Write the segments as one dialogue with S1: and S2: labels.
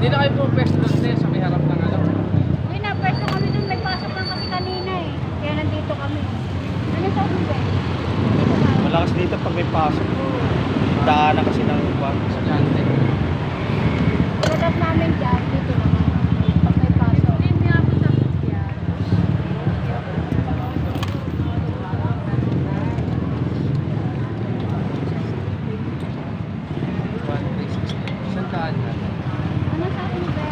S1: Hindi na kayo po pwesto doon din sa may harap ng ano?
S2: Hindi na, pwesto kami doon. May pasok lang kasi kanina eh. Kaya nandito kami. Ano sa akin ba? Dito ba?
S3: Malakas dito pag may pasok. Daanan kasi ng upan.
S1: Sa Chante.
S2: Pagkatapos namin dyan, dito naman. Pag may pasok. Hindi niya ako sa yan.
S1: Saan daan na?
S2: Ano sa akin ba?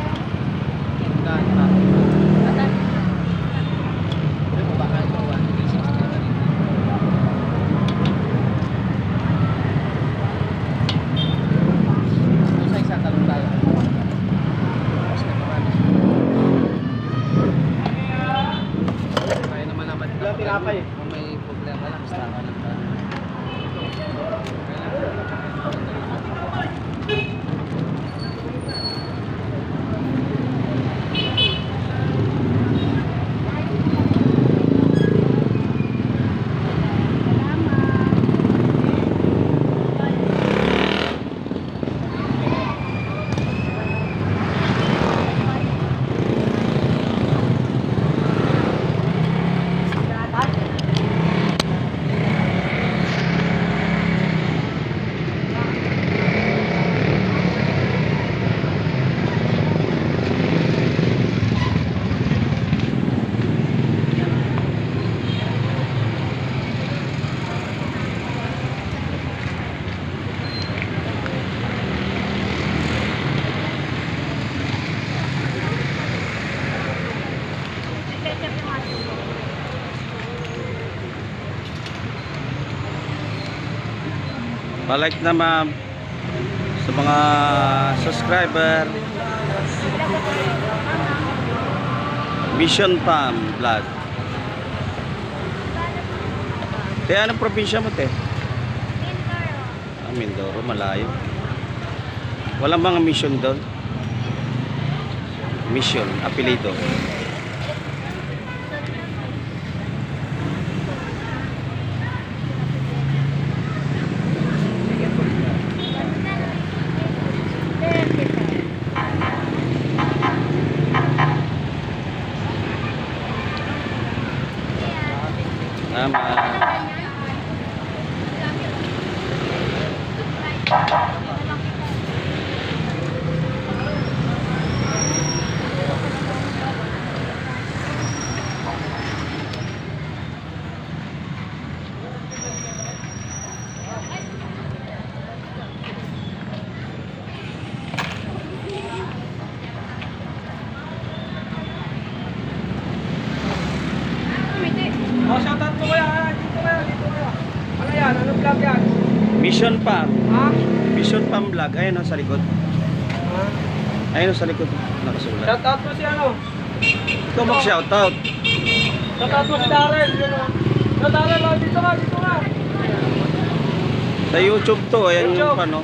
S1: Daan na. Pero baka ito 160 na rin. Doon sa isa talong tayo. Tapos na marami. Kaya naman naman.
S3: Wala tinapay.
S1: Kung may problema lang, basta ka lang tayo.
S3: Palike na ma'am sa mga subscriber. Mission Farm Vlog. Te, anong probinsya mo, te? Mindoro, malayo. Walang mga mission doon? Mission, apelido.
S1: Oh, shoutout mo kaya. Dito kaya. Ano yan? Anong vlog yan?
S3: Mission Farm.
S1: Ha?
S3: Mission Farm Vlog. Ayun, sa likod.
S1: Ha?
S3: Ayun sa likod. Nakasulat.
S1: Shout out mo si ano.
S3: Ikaw mag-shoutout.
S1: Shout out mo si Darrell. Yun o. So Darrell, oh, dito ka, dito ka.
S3: Sa YouTube to. Ayan yung
S1: YouTube.
S3: ano.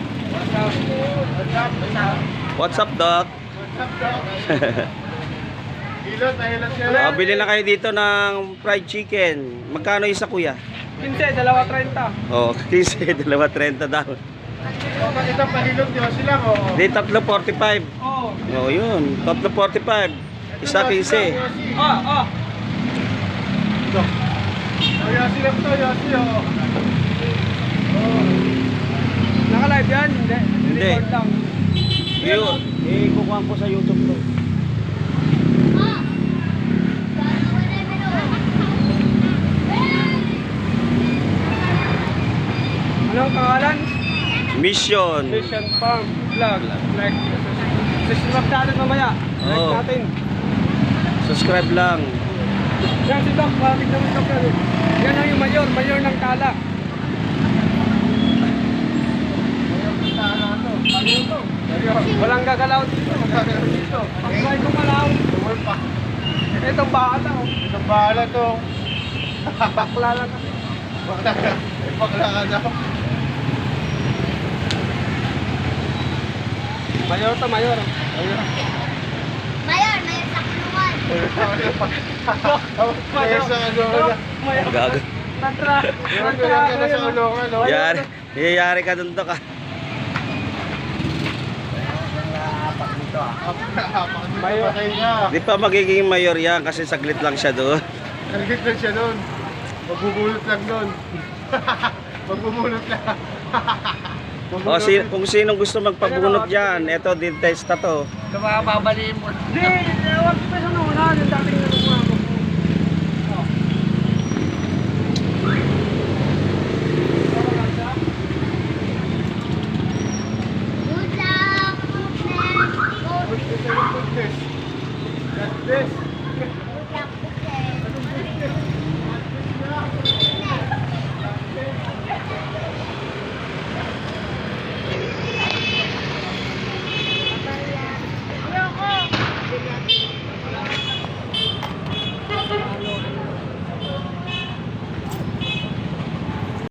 S3: What's up, Doc?
S4: Hilot na hilot siya.
S3: Bili na kayo dito ng fried chicken. Magkano isa, kuya?
S1: 15, 2.30.
S3: Oh, 15, 2.30 daw.
S4: O, makita pa hilot nyo sila ko.
S3: Di 3.45.
S1: Oo.
S3: Oh, yun. 3.45. Isa 15.
S1: Ah.
S4: O, yasi lang to, yasi o.
S1: Naka-live yan? Hindi.
S3: Hindi.
S1: Record lang.
S3: Yun. Kukuha ko sa YouTube to.
S1: Anong pangalan?
S3: Mission.
S1: Mission Farm Vlog. Like, subscribe natin mamaya. Like
S3: Oo.
S1: natin.
S3: Subscribe lang.
S1: Yan si Doc, bakit naman Doc yan? Yan ang yung mayor ng Tala. Walang gagalaw dito. Pagkay kong malaw. Itong bata.
S4: Isang bahala to.
S1: Bakla lang kasi.
S4: Bakla ka. Bakla ka daw.
S1: Mayor to, mayor.
S4: Ayun.
S2: Mayor sa kulungan.
S4: Ayun sa ano.
S1: Mayor.
S3: Gago.
S1: Tantra.
S4: Ayun ka na sa ulungan. no?
S3: Yari. Yayari ka dun to ka.
S4: Mayor. Patay niya.
S3: Di pa magiging mayor yan kasi saglit lang siya doon.
S4: Target lang siya doon. Magbubulot lang doon. Magbubulot lang.
S3: O, kung sinong gusto magpabunot dyan, eto, din test na to.
S1: Hindi, huwag pa sa nuna. Yung dating nanuha.